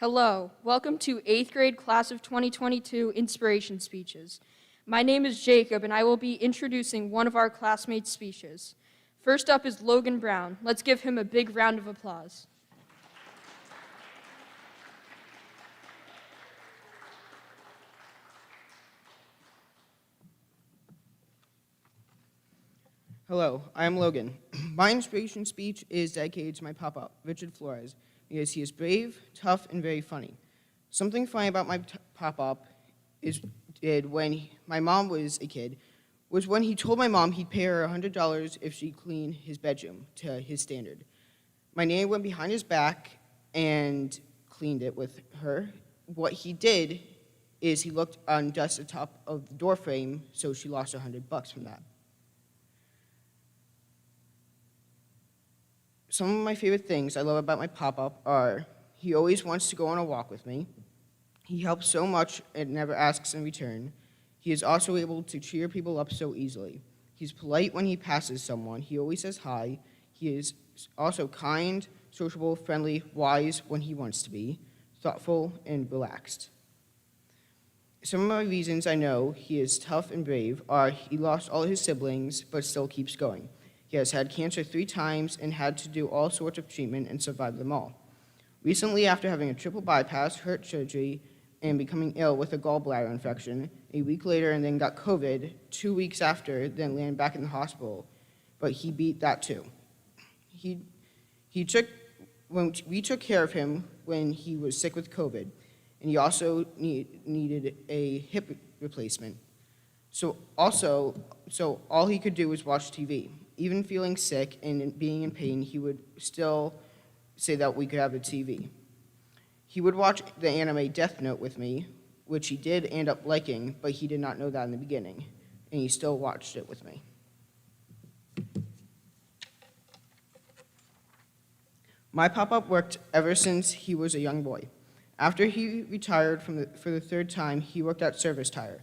Hello, welcome to 8th grade class of 2022 inspiration speeches. My name is Jacob and I will be introducing one of our classmates' speeches. First up is Logan Brown. Let's give him a big round of applause. Hello, I am Logan. My inspiration speech is dedicated to my papa, Richard Flores, because he is brave, tough, and very funny. Something funny about my papa did when my mom was a kid was when he told my mom he'd pay her $100 if she cleaned his bedroom to his standard. My nanny went behind his back and cleaned it with her. What he did is he looked on dust the top of the door frame, so she lost $100 from that. Some of my favorite things I love about my pop-up are he always wants to go on a walk with me. He helps so much and never asks in return. He is also able to cheer people up so easily. He's polite when he passes someone. He always says hi. He is also kind, sociable, friendly, wise when he wants to be, thoughtful, and relaxed. Some of my reasons I know he is tough and brave are he lost all his siblings but still keeps going. He has had cancer 3 times and had to do all sorts of treatment and survived them all. Recently, after having a triple bypass, heart surgery, and becoming ill with a gallbladder infection, a week later and then got COVID, 2 weeks after, then landed back in the hospital, but he beat that too. We took care of him when he was sick with COVID, and he also needed a hip replacement. So all he could do was watch TV. Even feeling sick and being in pain, he would still say that we could have the TV. He would watch the anime Death Note with me, which he did end up liking, but he did not know that in the beginning, and he still watched it with me. My pop-up worked ever since he was a young boy. After he retired for the 3rd time, he worked at Service Tire,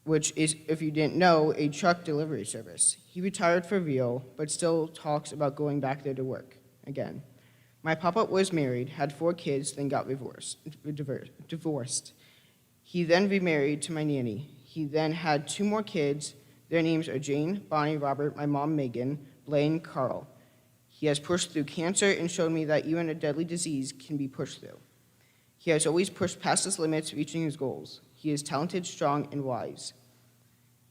which is, if you didn't know, a truck delivery service. He retired for real, but still talks about going back there to work again. My papa was married, had 4 kids, then got divorced. He then remarried to my nanny. He then had 2 more kids. Their names are Jane, Bonnie, Robert, my mom, Megan, Blaine, Carl. He has pushed through cancer and showed me that even a deadly disease can be pushed through. He has always pushed past his limits, reaching his goals. He is talented, strong, and wise.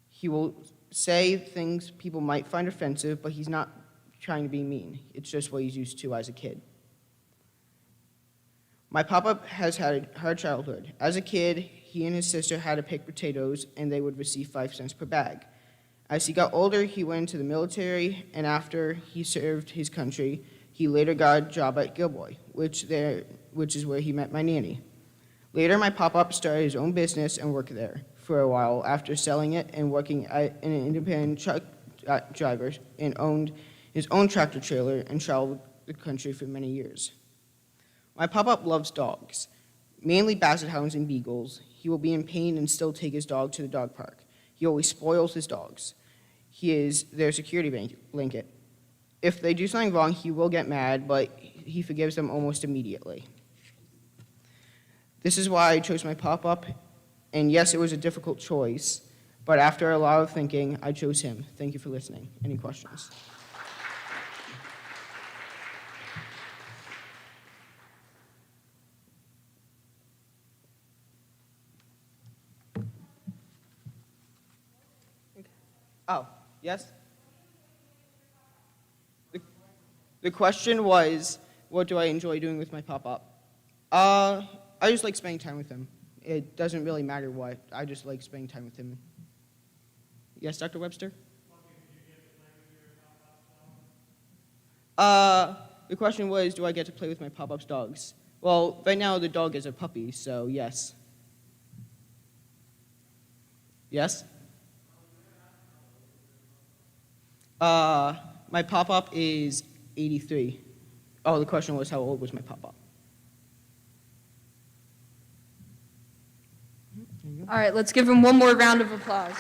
He will say things people might find offensive, but he's not trying to be mean. It's just what he's used to as a kid. My papa has had a hard childhood. As a kid, he and his sister had to pick potatoes, and they would receive 5 cents per bag. As he got older, he went into the military, and after he served his country, he later got a job at Gilboy, which is where he met my nanny. Later, my pop-up started his own business and worked there for a while after selling it and working as an independent truck driver and owned his own tractor trailer and traveled the country for many years. My pop-up loves dogs, mainly basset hounds and beagles. He will be in pain and still take his dog to the dog park. He always spoils his dogs. He is their security blanket. If they do something wrong, he will get mad, but he forgives them almost immediately. This is why I chose my pop-up, and yes, it was a difficult choice, but after a lot of thinking, I chose him. Thank you for listening. Any questions? Oh, yes? The question was, what do I enjoy doing with my pop-up? I just like spending time with him. It doesn't really matter what. I just like spending time with him. Yes, Dr. Webster? The question was, do I get to play with my pop-up's dogs? Well, right now the dog is a puppy, so yes. Yes? My pop-up is 83. Oh, the question was, how old was my pop-up? All right, let's give him one more round of applause.